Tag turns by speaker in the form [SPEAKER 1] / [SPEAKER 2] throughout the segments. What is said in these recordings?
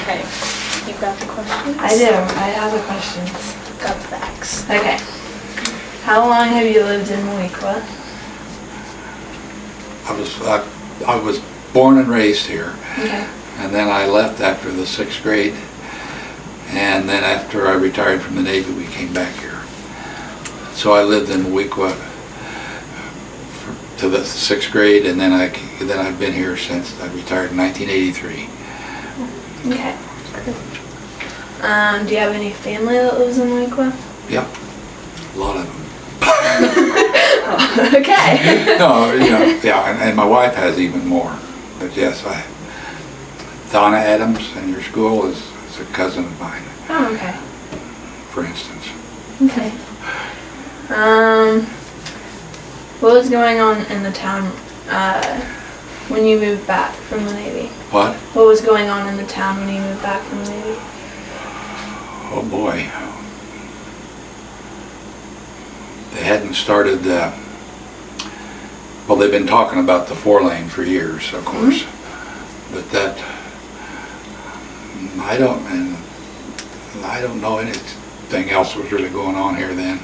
[SPEAKER 1] Okay. You've got the questions?
[SPEAKER 2] I do. I have the questions.
[SPEAKER 1] Got the facts.
[SPEAKER 2] Okay. How long have you lived in Moweaqua?
[SPEAKER 3] I was born and raised here,
[SPEAKER 2] Okay.
[SPEAKER 3] and then I left after the 6th grade, and then after I retired from the Navy, we came back here. So I lived in Moweaqua to the 6th grade, and then I've been here since I retired in 1983.
[SPEAKER 2] Okay. Do you have any family that lives in Moweaqua?
[SPEAKER 3] Yep, a lot of them.
[SPEAKER 2] Oh, okay.
[SPEAKER 3] No, yeah, and my wife has even more. But yes, Donna Adams in your school is a cousin of mine,
[SPEAKER 2] Oh, okay.
[SPEAKER 3] for instance.
[SPEAKER 2] Okay. What was going on in the town when you moved back from the Navy?
[SPEAKER 3] What?
[SPEAKER 2] What was going on in the town when you moved back from the Navy?
[SPEAKER 3] Oh boy. They hadn't started, well, they've been talking about the 4-lane for years, of course. But that, I don't know anything else was really going on here then.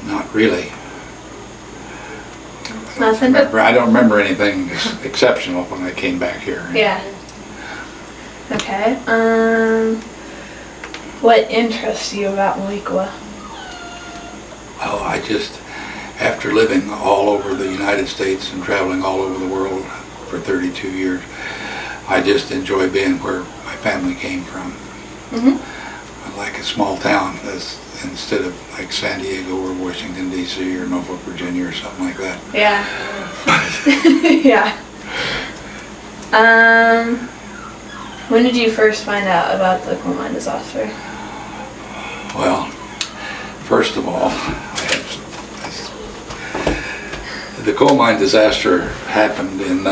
[SPEAKER 3] Not really.
[SPEAKER 2] Nothing but...
[SPEAKER 3] I don't remember anything exceptional when I came back here.
[SPEAKER 2] Yeah. Okay. What interests you about Moweaqua?
[SPEAKER 3] Well, after living all over the United States and traveling all over the world for 32 years, I just enjoy being where my family came from.
[SPEAKER 2] Mm-hmm.
[SPEAKER 3] I like a small town instead of like San Diego or Washington, D.C. or Norfolk, Virginia or something like that.
[SPEAKER 2] Yeah. Yeah. When did you first find out about the coal mine disaster?
[SPEAKER 3] Well, first of all, the coal mine disaster happened in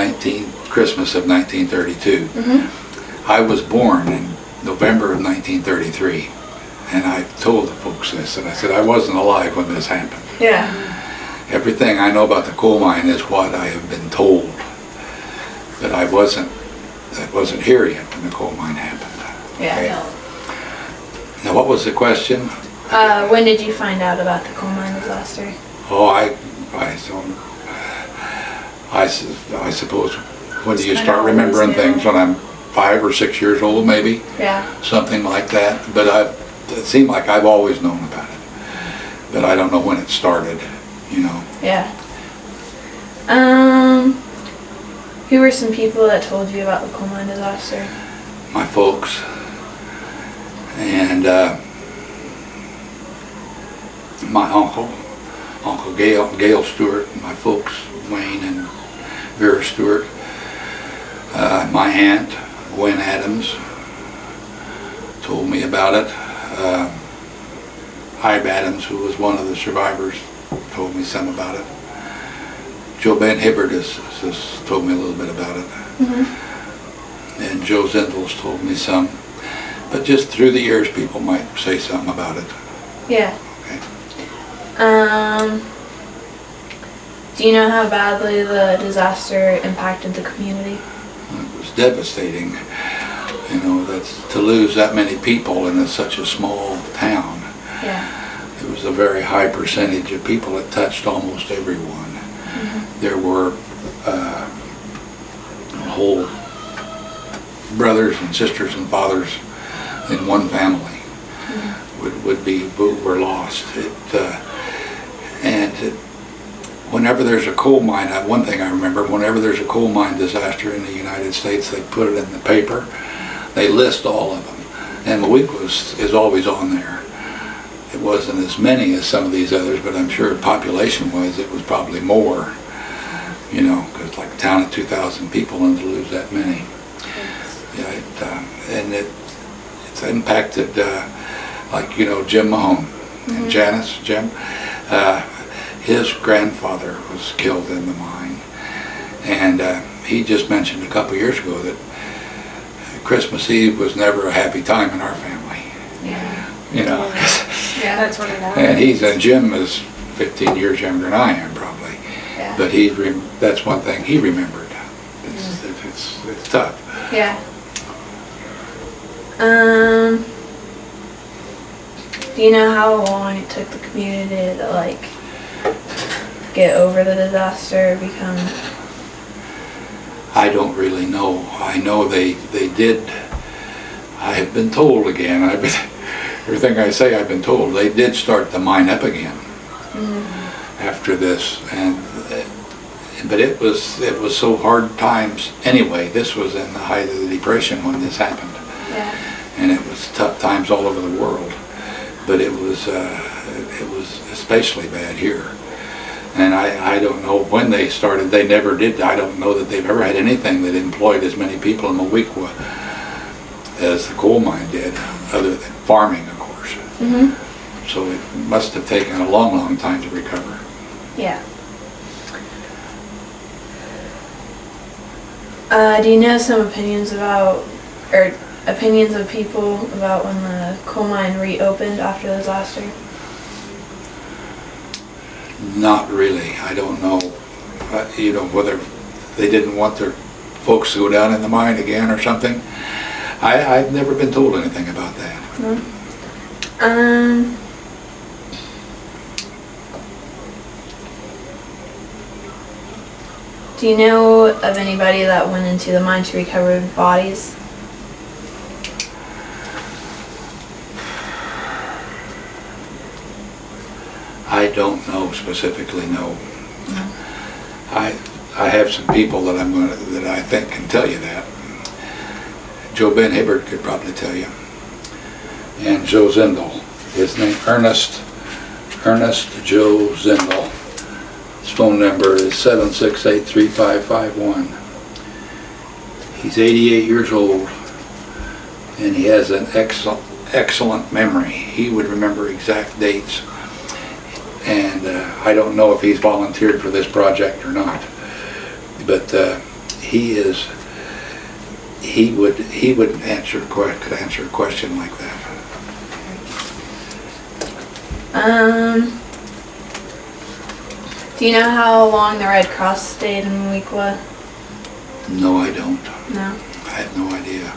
[SPEAKER 3] Christmas of 1932.
[SPEAKER 2] Mm-hmm.
[SPEAKER 3] I was born in November of 1933, and I told the folks this, and I said I wasn't alive when this happened.
[SPEAKER 2] Yeah.
[SPEAKER 3] Everything I know about the coal mine is what I have been told, but I wasn't here yet when the coal mine happened.
[SPEAKER 2] Yeah.
[SPEAKER 3] Okay. Now, what was the question?
[SPEAKER 2] When did you find out about the coal mine disaster?
[SPEAKER 3] Oh, I suppose, when do you start remembering things? When I'm 5 or 6 years old, maybe?
[SPEAKER 2] Yeah.
[SPEAKER 3] Something like that. But it seemed like I've always known about it. But I don't know when it started,
[SPEAKER 2] Yeah. Who were some people that told you about the coal mine disaster?
[SPEAKER 3] My folks. And my uncle Gail Stewart, and my folks, Wayne and Vera Stewart. My aunt, Gwen Adams, told me about it. Hyde Adams, who was one of the survivors, told me some about it. Joe Ben Hibbert has told me a little bit about it.
[SPEAKER 2] Mm-hmm.
[SPEAKER 3] And Joe Zindels told me some. But just through the years, people might say something about it.
[SPEAKER 2] Yeah.
[SPEAKER 3] Okay.
[SPEAKER 2] Do you know how badly the disaster impacted the community?
[SPEAKER 3] It was devastating. That's to lose that many people in such a small town.
[SPEAKER 2] Yeah.
[SPEAKER 3] It was a very high percentage of people. It touched almost everyone.
[SPEAKER 2] Mm-hmm.
[SPEAKER 3] There were whole brothers and sisters and fathers in one family were lost. Whenever there's a coal mine, one thing I remember, whenever there's a coal mine disaster in the United States, they put it in the paper. They list all of them, and Moweaqua is always on there. It wasn't as many as some of these others, but I'm sure population-wise it was probably more. Because like a town of 2,000 people, and to lose that many. Yeah, it's impacted, Jim Mahone and Jim. His grandfather was killed in the mine, and he just mentioned a couple years ago that Christmas Eve was never a happy time in our family.
[SPEAKER 2] Yeah.
[SPEAKER 1] Yeah, that's what it
[SPEAKER 3] And
[SPEAKER 1] happened.
[SPEAKER 3] Jim is 15 years younger than I am, probably.
[SPEAKER 2] Yeah.
[SPEAKER 3] But that's one thing he remembered. It's tough.
[SPEAKER 2] Yeah. Do you know how long it took the community to like get over the disaster, become?
[SPEAKER 3] I don't really know. I know they did. I have been told again. Everything I say, I've been told they did start the mine up again after this, but it was so hard times anyway. This was in the height of the Depression when this happened, and it was tough times all over the world. But it was especially bad here. And I don't know when they started. They never did. I don't know that they've ever had anything that employed as many people in Moweaqua as the coal mine did, other than farming, of course. So it must have taken a long, long time to recover.
[SPEAKER 2] Yeah. Do you know some opinions about, or opinions of people about when the coal mine reopened after the disaster?
[SPEAKER 3] Not really. I don't know. You know, whether they didn't want their folks to go down in the mine again or something. I've never been told anything about that.
[SPEAKER 2] No. Do you know of anybody that went into the mine to recover bodies?
[SPEAKER 3] I don't know specifically, no. I have some people that I think can tell you that. Joe Ben Hibbert could probably tell you. And Joe Zindel. His name, Ernest Joe Zindel. His phone number is 768-3551. He's 88 years old, and he has an excellent memory. He would remember exact dates. And I don't know if he's volunteered for this project or not, but he would could answer a question like that.
[SPEAKER 2] Do you know how long the Red Cross stayed in Moweaqua?
[SPEAKER 3] No, I don't.
[SPEAKER 2] No.
[SPEAKER 3] I have no idea.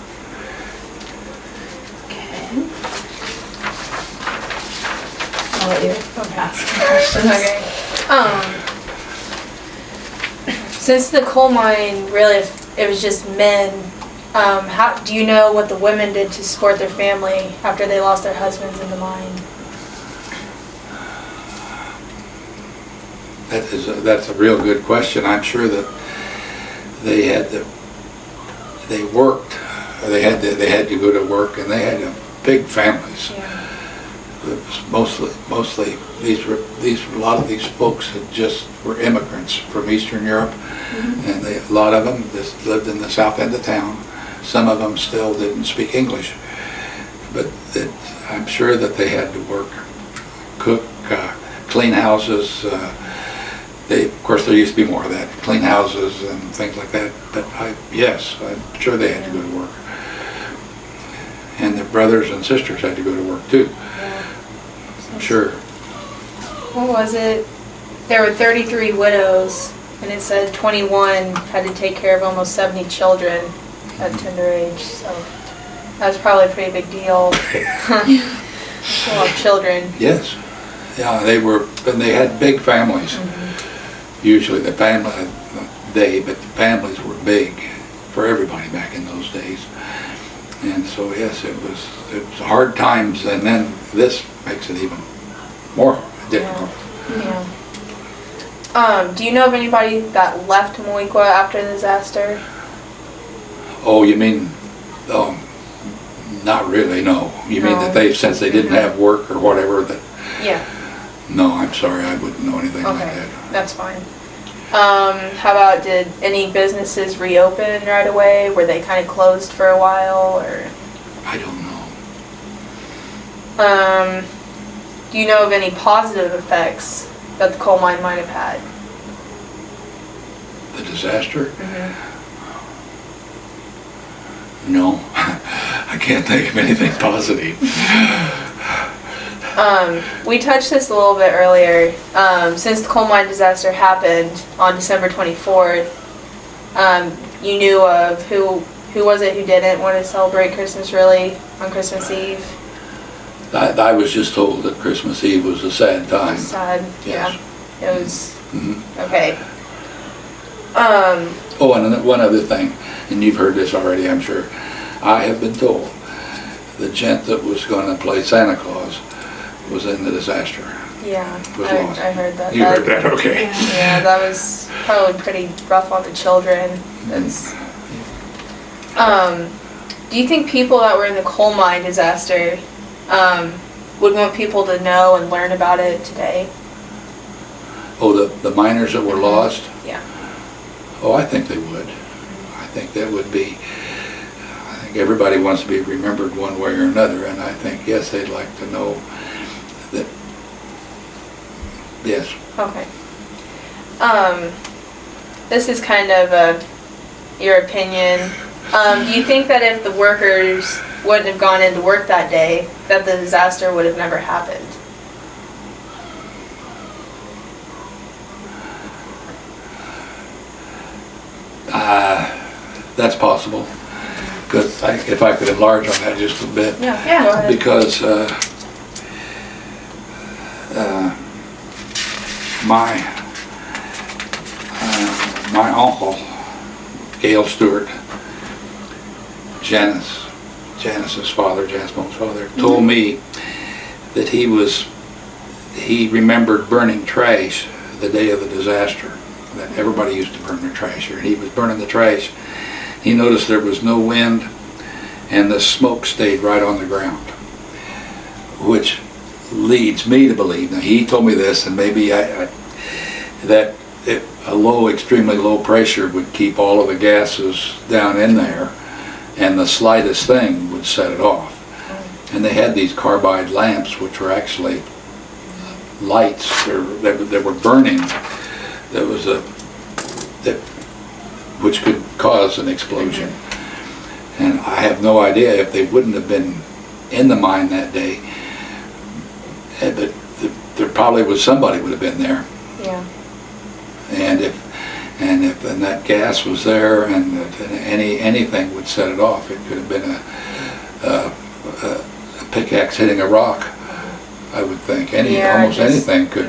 [SPEAKER 2] Okay. I'll let you ask questions.
[SPEAKER 1] Okay. Since the coal mine, really, it was just men, how do you know what the women did to support their family after they lost their husbands in the mine?
[SPEAKER 3] That's a real good question. I'm sure that they worked. They had to go to work, and they had big families.
[SPEAKER 1] Yeah.
[SPEAKER 3] It was mostly a lot of these folks were immigrants from Eastern Europe, and a lot of them just lived in the south end of town. Some of them still didn't speak English, but I'm sure that they had to work, cook, clean houses. Of course, there used to be more of that, clean houses and things like that. But yes, I'm sure they had to go to work, and their brothers and sisters had to go to work too. I'm sure.
[SPEAKER 1] What was it? There were 33 widows, and it said 21 had to take care of almost 70 children at tender age. So that was probably a pretty big deal. A lot of children.
[SPEAKER 3] Yes. Yeah, and they had big families. Usually but the families were big for everybody back in those days. And so yes, it was hard times, and then this makes it even more difficult.
[SPEAKER 1] Yeah. Do you know of anybody that left Moweaqua after the disaster?
[SPEAKER 3] Oh, you mean, not really, no. You mean that since they didn't have work or whatever, that?
[SPEAKER 1] Yeah.
[SPEAKER 3] No, I'm sorry, I wouldn't know anything like that.
[SPEAKER 1] That's fine. How about, did any businesses reopen right away? Were they kind of closed for a while, or?
[SPEAKER 3] I don't know.
[SPEAKER 1] Do you know of any positive effects that the coal mine might have had?
[SPEAKER 3] The disaster? No, I can't think of anything positive.
[SPEAKER 1] We touched this a little bit earlier. Since the coal mine disaster happened on December 24th, you knew of who who was it who didn't want to celebrate Christmas really on Christmas Eve?
[SPEAKER 3] I was just told that Christmas Eve was a sad
[SPEAKER 1] It
[SPEAKER 3] time.
[SPEAKER 1] was sad,
[SPEAKER 3] Yes.
[SPEAKER 1] yeah. It was,
[SPEAKER 3] Mhm.
[SPEAKER 1] okay.
[SPEAKER 3] Oh, and one other thing, and you've heard this already, I'm sure. I have been told the gent that was going to play Santa Claus was in the disaster.
[SPEAKER 1] Yeah,
[SPEAKER 3] Was
[SPEAKER 1] I
[SPEAKER 3] lost.
[SPEAKER 1] heard that.
[SPEAKER 3] You heard that, okay.
[SPEAKER 1] Yeah, that was probably pretty rough on the children. That's, do you think people that were in the coal mine disaster would want people to know and learn about it today?
[SPEAKER 3] Oh, the miners that were lost?
[SPEAKER 1] Yeah.
[SPEAKER 3] Oh, I think they would. I think that would be, I think everybody wants to be remembered one way or another, and I think, yes, they'd like to know that, yes.
[SPEAKER 1] Okay. This is kind of your opinion. Do you think that if the workers wouldn't have gone into work that day, that the disaster would have never happened?
[SPEAKER 3] That's possible. Because if I could enlarge on that just a bit.
[SPEAKER 1] Yeah, go ahead.
[SPEAKER 3] Because my uncle, Gail Stewart, Janice's father, Janice Bone's father, told me that he remembered burning trash the day of the disaster. That everybody used to burn their trash here, and he was burning the trash. He noticed there was no wind, and the smoke stayed right on the ground, which leads me to believe. Now he told me this, and maybe that a extremely low pressure would keep all of the gases down in there, and the slightest thing would set it off. And they had these carbide lamps, which were actually lights that were burning. Which could cause an explosion. And I have no idea if they wouldn't have been in the mine that day, but there probably was somebody would have been there.
[SPEAKER 1] Yeah.
[SPEAKER 3] And if that gas was there, and anything would set it off. It could have been a pickaxe hitting a rock, I would think. Almost anything could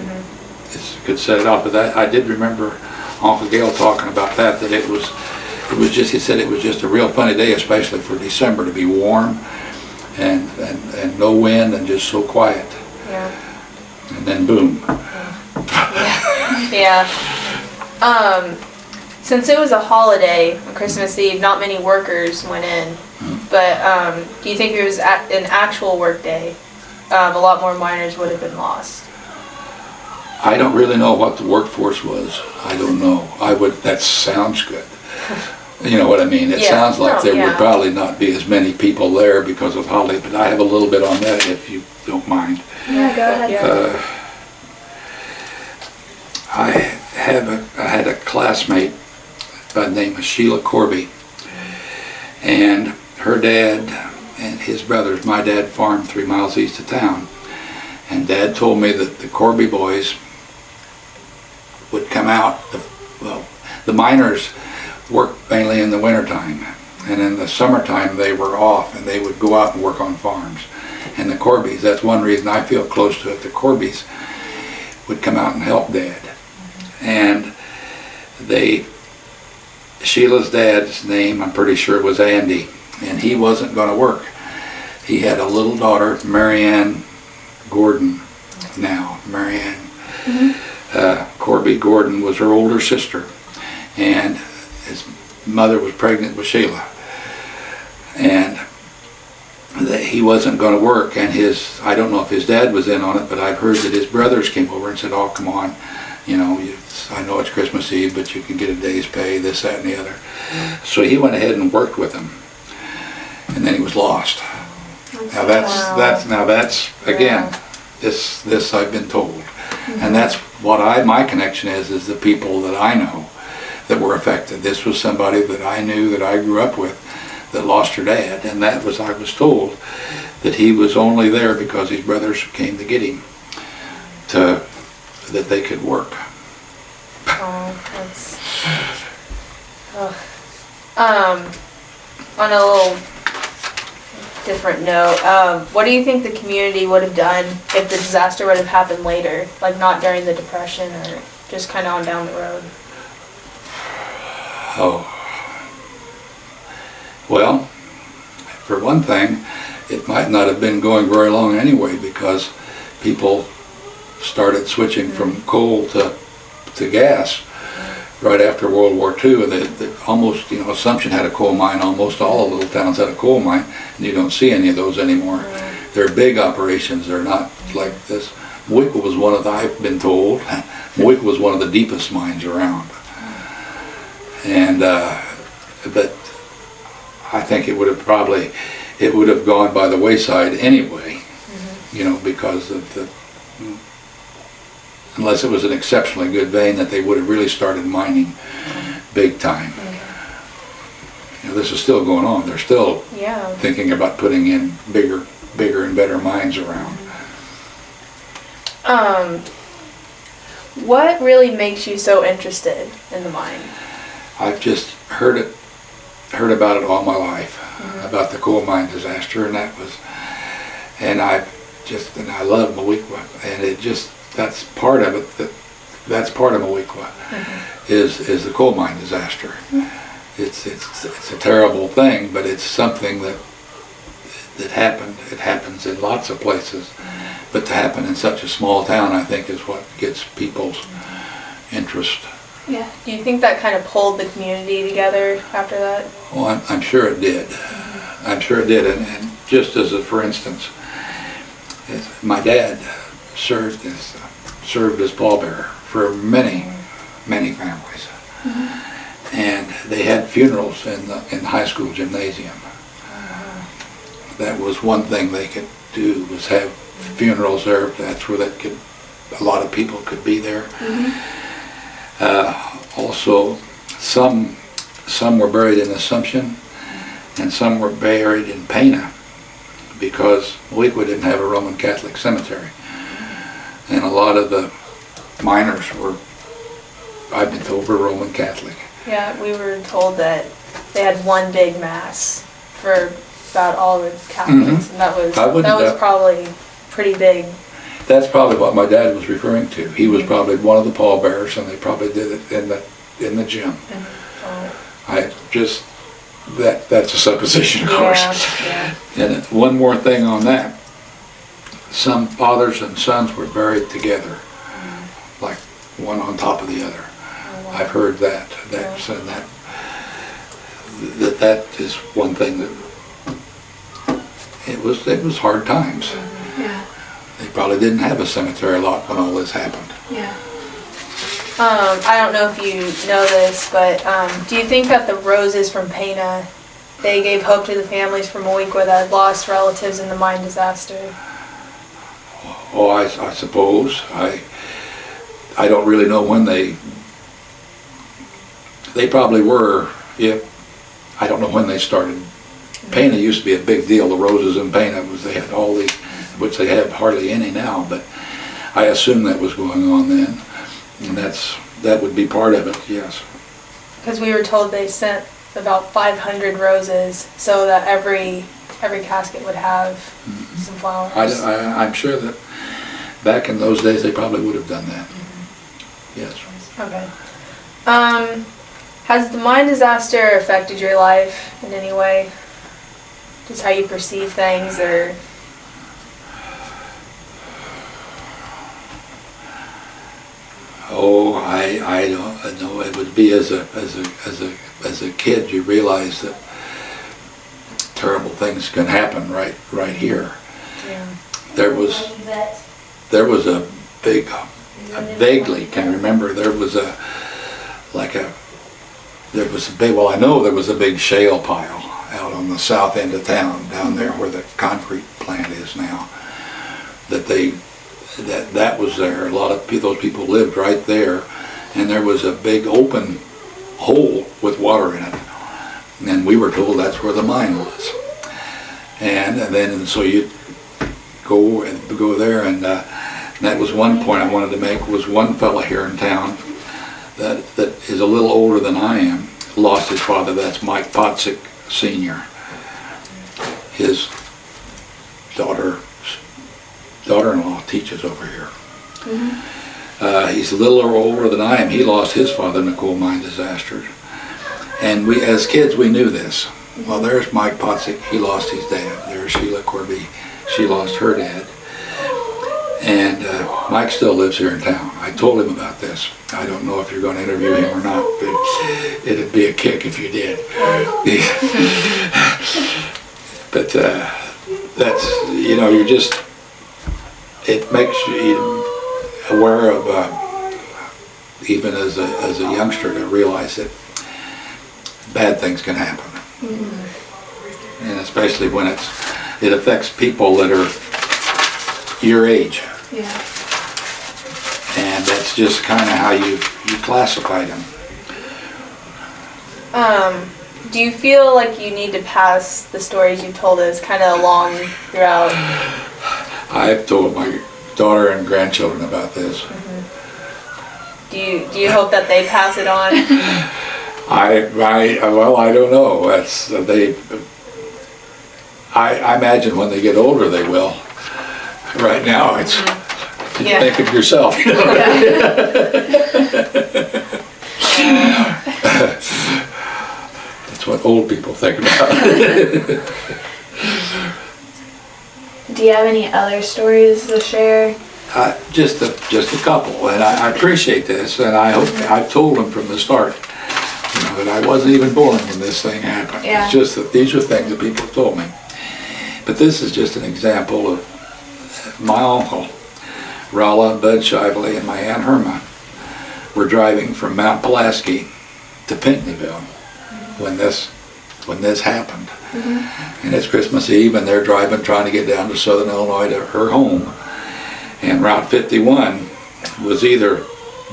[SPEAKER 3] set it off. But that, I did remember Uncle Gail talking about that it was just, he said it was just a real funny day, especially for December, to be warm and no wind and just so quiet.
[SPEAKER 1] Yeah.
[SPEAKER 3] And then boom.
[SPEAKER 1] Yeah. Since it was a holiday on Christmas Eve, not many workers went in. But do you think if it was an actual work day, a lot more miners would have been lost?
[SPEAKER 3] I don't really know what the workforce was. I don't know. That sounds good. You know what I mean? It sounds like there would probably not be as many people there because of holiday, but I have a little bit on that if you don't mind.
[SPEAKER 2] Yeah, go ahead.
[SPEAKER 3] I had a classmate by the name of Sheila Corby, and her dad and his brothers, my dad farmed 3 miles east of town, and Dad told me that the Corby boys would come out, the miners worked mainly in the wintertime, and in the summertime they were off and they would go out and work on farms. And the Corbys, that's one reason I feel close to it, the Corbys would come out and help Dad. And Sheila's dad's name, I'm pretty sure, was Andy, and he wasn't going to work. He had a little daughter, Marianne Gordon now. Marianne Corby Gordon was her older sister, and his mother was pregnant with Sheila, and he wasn't going to work. And I don't know if his dad was in on it, but I've heard that his brothers came over and said, "Oh, come on, I know it's Christmas Eve, but you can get a day's pay, this, that, and the other." So he went ahead and worked with them, and then he was lost. Now that's again, this I've been told, and that's what my connection is the people that I know that were affected. This was somebody that I knew, that I grew up with, that lost her dad, and I was told that he was only there because his brothers came to get him, that they could work.
[SPEAKER 1] on a little different note, what do you think the community would have done if the disaster would have happened later? Like not during the Depression or just kind of on down the road?
[SPEAKER 3] Oh. Well, for one thing, it might not have been going very long anyway because people started switching from coal to gas right after World War II. They almost, Assumption had a coal mine. Almost all the little towns had a coal mine, and you don't see any of those anymore. They're big operations. They're not like this. Moweaqua was one of the, I've been told, Moweaqua was one of the deepest mines around. And, but I think it would have gone by the wayside anyway, because of unless it was an exceptionally good vein that they would have really started mining big time. This is still going on. They're still thinking about putting in bigger and better mines around.
[SPEAKER 1] What really makes you so interested in the mine?
[SPEAKER 3] I've just heard about it all my life, about the coal mine disaster, and I love Moweaqua, and that's part of it. That's part of Moweaqua, is the coal mine disaster. It's a terrible thing, but it's something that happened. It happens in lots of places, but to happen in such a small town, I think, is what gets people's interest.
[SPEAKER 1] Yeah. Do you think that kind of pulled the community together after that?
[SPEAKER 3] Well, I'm sure it did. I'm sure it did, and just as for instance, my dad served as pallbearer for many families, and they had funerals in the high school gymnasium. That was one thing they could do, was have funerals there. That's where a lot of people could be there. Also, some were buried in Assumption, and some were buried in Pana, because Moweaqua didn't have a Roman Catholic cemetery. And a lot of the miners I've been told, were Roman Catholic.
[SPEAKER 1] Yeah, we were told that they had one big mass for about all the Catholics, and that was probably pretty big.
[SPEAKER 3] That's probably what my dad was referring to. He was probably one of the pallbearers, and they probably did it in the gym. That's a supposition, of course.
[SPEAKER 1] Yeah.
[SPEAKER 3] And one more thing on that. Some fathers and sons were buried together, like one on top of the other. I've heard that. That is one thing that it was hard times.
[SPEAKER 2] Yeah.
[SPEAKER 3] They probably didn't have a cemetery lot when all this happened.
[SPEAKER 2] Yeah.
[SPEAKER 1] I don't know if you know this, but do you think that the roses from Pana, they gave hope to the families from Moweaqua that had lost relatives in the mine disaster?
[SPEAKER 3] Oh, I suppose. I don't really know when they probably were. Yeah, I don't know when they started. Pana used to be a big deal. The roses in Pana they had all these, which they have hardly any now. But I assume that was going on then, and that would be part of it. Yes.
[SPEAKER 1] Because we were told they sent about 500 roses so that every casket would have some flowers.
[SPEAKER 3] I'm sure that back in those days they probably would have done that. Yes.
[SPEAKER 1] Okay. Has the mine disaster affected your life in any way? Just how you perceive things, or?
[SPEAKER 3] Oh, I don't know. It would be as a kid, you realize that terrible things can happen right here.
[SPEAKER 1] Yeah.
[SPEAKER 3] There was a big, I vaguely can remember, there was a big shale pile out on the south end of town, down there where the concrete plant is now, that was there. A lot of those people lived right there, and there was a big open hole with water in it, and we were told that's where the mine was. And so you go there, and that was one point I wanted to make. Was one fella here in town that is a little older than I am, lost his father. That's Mike Pottsick Sr. his daughter-in-law teaches over here. He's a little older than I am. He lost his father in the coal mine disaster. And we, as kids, we knew this. Well, there's Mike Potzik, he lost his dad. There's Sheila Corby, she lost her dad. And Mike still lives here in town. I told him about this. I don't know if you're going to interview him or not, but it'd be a kick if you did. But that's, you know, you're just, it makes you aware of, even as a youngster, to realize that bad things can happen. And especially when it affects people that are your age.
[SPEAKER 2] Yeah.
[SPEAKER 3] And that's just kind of how you classify them.
[SPEAKER 1] Do you feel like you need to pass the stories you've told us kind of along throughout?
[SPEAKER 3] I've told my daughter and grandchildren about this.
[SPEAKER 1] Do you hope that they pass it on?
[SPEAKER 3] Well, I don't know. I imagine when they get older they will. Right now it's think of yourself. You know? That's what old people think about.
[SPEAKER 2] Do you have any other stories to share?
[SPEAKER 3] Just a couple, and I appreciate this, and I hope I've told them from the start, you know, that I wasn't even born when this thing happened.
[SPEAKER 2] Yeah.
[SPEAKER 3] It's just that these are things that people have told me. But this is just an example of my uncle, Rolla, Bud Shively, and my Aunt Herma were driving from Mount Pulaski to Pinckneyville when this happened. And it's Christmas Eve, and they're driving, trying to get down to Southern Illinois to her home. And Route 51 was either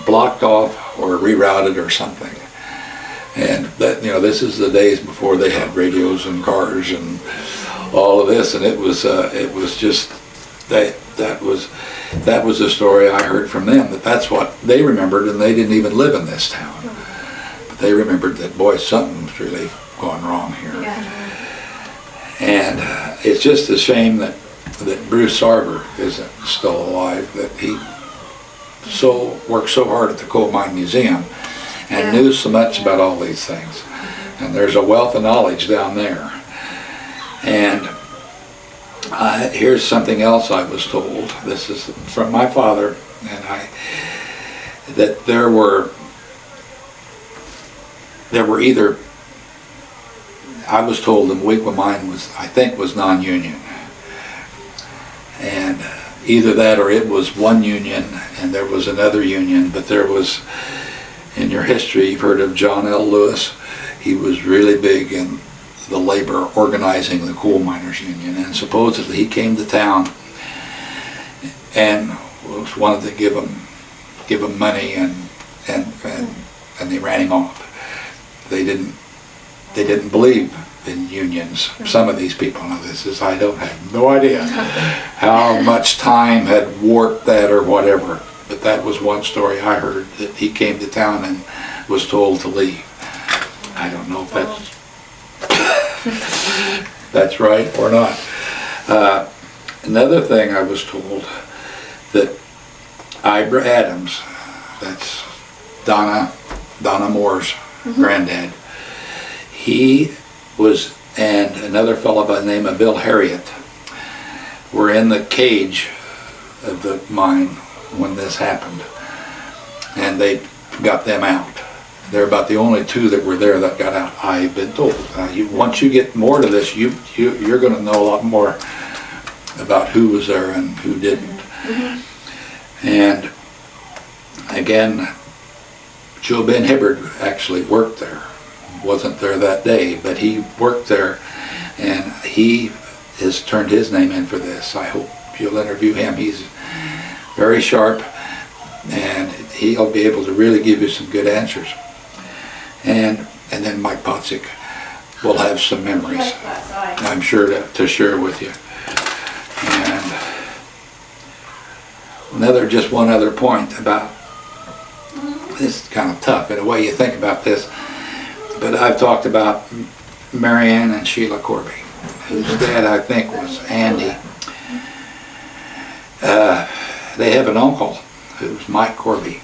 [SPEAKER 3] blocked off or rerouted or something. And that, you know, this is the days before they had radios and cars and all of this, and it was just that was the story I heard from them. That's what they remembered, and they didn't even live in this town. But they remembered that, boy, something's really going wrong here.
[SPEAKER 2] Yeah.
[SPEAKER 3] And it's just a shame that Bruce Sarver isn't still alive, that he worked so hard at the Coal Mine Museum and knew so much about all these things. And there's a wealth of knowledge down there. And here's something else I was told. This is from my father, and that there were either, I was told the Moweaqua mine was non-union. And either that or it was one union and there was another union, but there was, in your history, you've heard of John L. Lewis. He was really big in the labor organizing the coal miners union, and supposedly he came to town and wanted to give them money, and they ran him off. They didn't believe in unions. Some of these people know this. I don't have no idea how much time had warped that or whatever, but that was one story I heard, that he came to town and was told to leave. I don't know if that's right or not. Another thing I was told, that Ibra Adams, that's Donna Moore's granddad, he was, and another fellow by the name of Bill Harriet, were in the cage of the mine when this happened, and they got them out. They're about the only two that were there that got out, I've been told. Once you get more to this, you're going to know a lot more about who was there and who didn't. And again, Joe Ben Hibbard actually worked there. Wasn't there that day, but he worked there, and he has turned his name in for this. I hope you'll interview him. He's very sharp, and he'll be able to really give you some good answers. And then Mike Potzik will have some memories, I'm sure, to share with you. And just one other point about, this is kind of tough in a way you think about this, but I've talked about Marianne and Sheila Corby. whose dad I think was Andy. They have an uncle who's Mike Corby.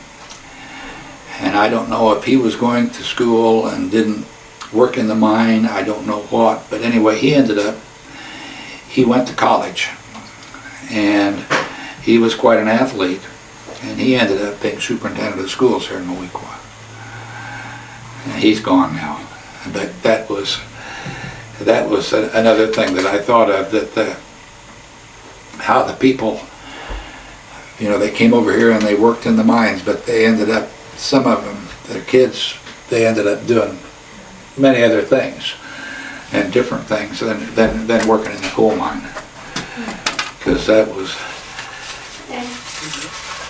[SPEAKER 3] And I don't know if he was going to school and didn't work in the mine, I don't know what, but anyway, he went to college, and he was quite an athlete, and he ended up being superintendent of schools here in Moweaqua. And he's gone now, but that was another thing that I thought of, that how the people, you know, they came over here and they worked in the mines, but they ended up, some of them, their kids, they ended up doing many other things and different things than working in the coal mine, because that was,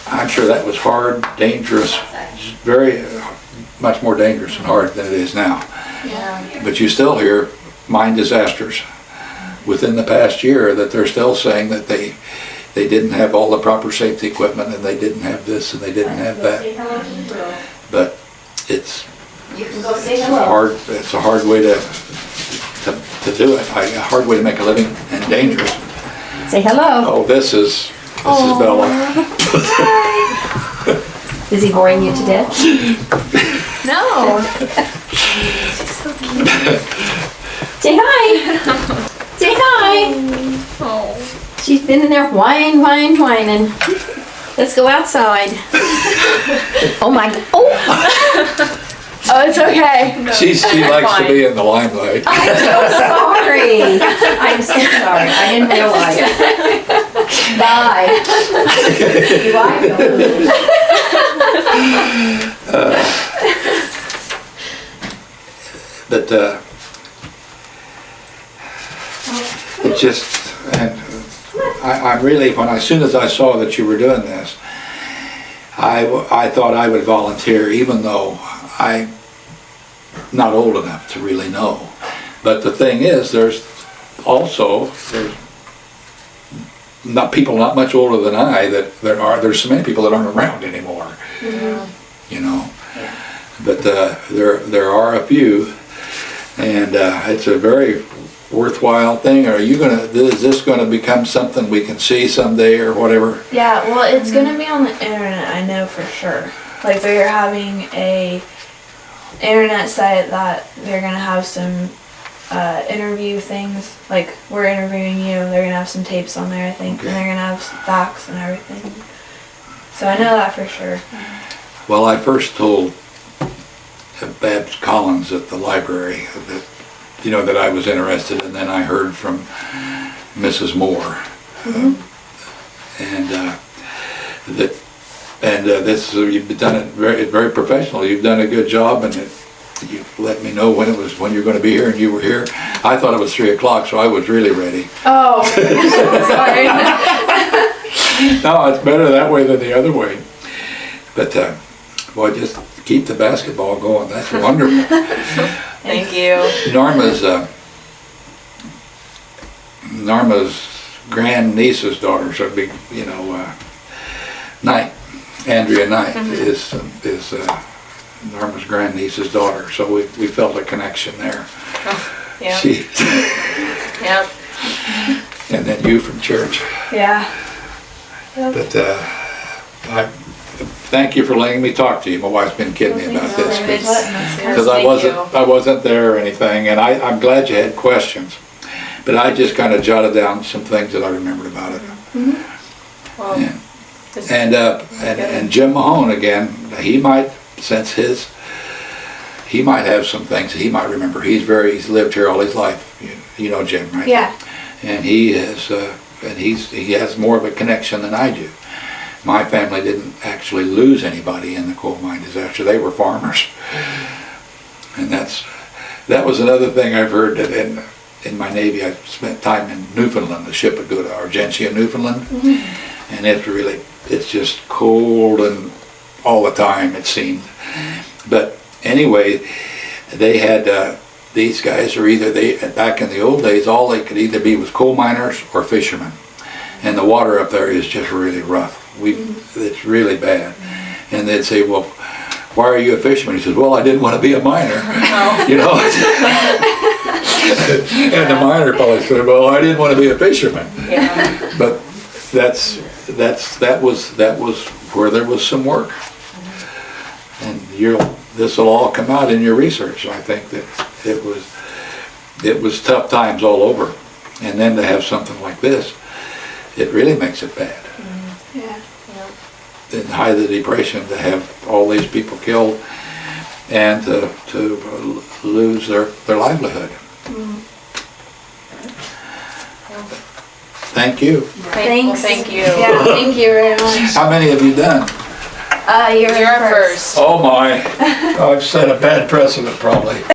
[SPEAKER 3] I'm sure that was hard, dangerous, very much more dangerous and hard than it is now.
[SPEAKER 1] Yeah.
[SPEAKER 3] But you still hear mine disasters within the past year that they're still saying that they didn't have all the proper safety equipment, and they didn't have this and they didn't have that. But it's a hard way to do it. A hard way to make a living, and dangerous.
[SPEAKER 4] Say hello.
[SPEAKER 3] Oh, this is Bella.
[SPEAKER 4] Is he boring you to death?
[SPEAKER 2] No.
[SPEAKER 4] Say hi. Say hi.
[SPEAKER 1] Oh.
[SPEAKER 4] She's been in there whining. Let's go outside. Oh my. Oh.
[SPEAKER 2] Oh, it's okay.
[SPEAKER 3] She likes to be in the limelight.
[SPEAKER 4] I'm so sorry. I'm so sorry. I didn't realize. Bye.
[SPEAKER 3] But it just, and I'm really, as soon as I saw that you were doing this, I thought I would volunteer, even though I'm not old enough to really know. But the thing is, there's not people not much older than I there's so many people that aren't around anymore.
[SPEAKER 1] Mm-hmm.
[SPEAKER 3] You know. Yeah. But there are a few, and it's a very worthwhile thing. Is this gonna become something we can see someday or whatever?
[SPEAKER 2] Yeah, well, it's gonna be on the internet, I know for sure. Like, they're having a internet site that they're gonna have some interview things. Like, we're interviewing you, they're gonna have some tapes on there, I think,
[SPEAKER 3] Okay.
[SPEAKER 2] and they're gonna have some facts and everything. So I know that for sure.
[SPEAKER 3] Well, I first told Babs Collins at the library that I was interested, and then I heard from Mrs. Moore, you've done it very, very professional. You've done a good job, and you let me know when you're going to be here, and you were here. I thought it was 3 o'clock, so I was really ready.
[SPEAKER 2] Oh, sorry.
[SPEAKER 3] No, it's better that way than the other way. But boy, just keep the basketball going. That's wonderful.
[SPEAKER 1] Thank you.
[SPEAKER 3] Norma's grand niece's daughter, so it'd be, Knight, Andrea Knight is Norma's grand niece's daughter. So we felt a connection there.
[SPEAKER 1] Oh, yeah. Yep.
[SPEAKER 3] And then you from church.
[SPEAKER 2] Yeah.
[SPEAKER 3] But I thank you for letting me talk to you. My wife's been kidding me about this because I wasn't there or anything, and I'm glad you had questions. But I just kind of jotted down some things that I remembered about it.
[SPEAKER 1] Well,
[SPEAKER 3] and Jim Mahone again, he might have some things that he might remember. He's lived here all his life. You know Jim, right?
[SPEAKER 2] Yeah.
[SPEAKER 3] And he has more of a connection than I do. My family didn't actually lose anybody in the coal mine disaster. They were farmers. And that was another thing I've heard, that in my Navy, I spent time in Newfoundland. The ship would go to Argentia, Newfoundland. And it's just cold and all the time, it seemed. But anyway, they had, these guys are back in the old days, all they could either be was coal miners or fishermen. And the water up there is just really rough. It's really bad. And they'd say, well, why are you a fisherman? He says, well, I didn't want to be a miner. You know? And the miner probably said, well, I didn't want to be a fisherman.
[SPEAKER 1] Yeah.
[SPEAKER 3] But that was where there was some work. And this will all come out in your research. I think that it was tough times all over. And then to have something like this, it really makes it bad.
[SPEAKER 2] Yeah.
[SPEAKER 3] In the height of the Depression, to have all these people killed and to lose their livelihood. Thank you.
[SPEAKER 2] Thanks.
[SPEAKER 1] Thank you.
[SPEAKER 2] Yeah, thank you very much.
[SPEAKER 3] How many have you done?
[SPEAKER 2] You're
[SPEAKER 1] You're
[SPEAKER 2] first.
[SPEAKER 1] first.
[SPEAKER 3] Oh my, I've set a bad precedent probably.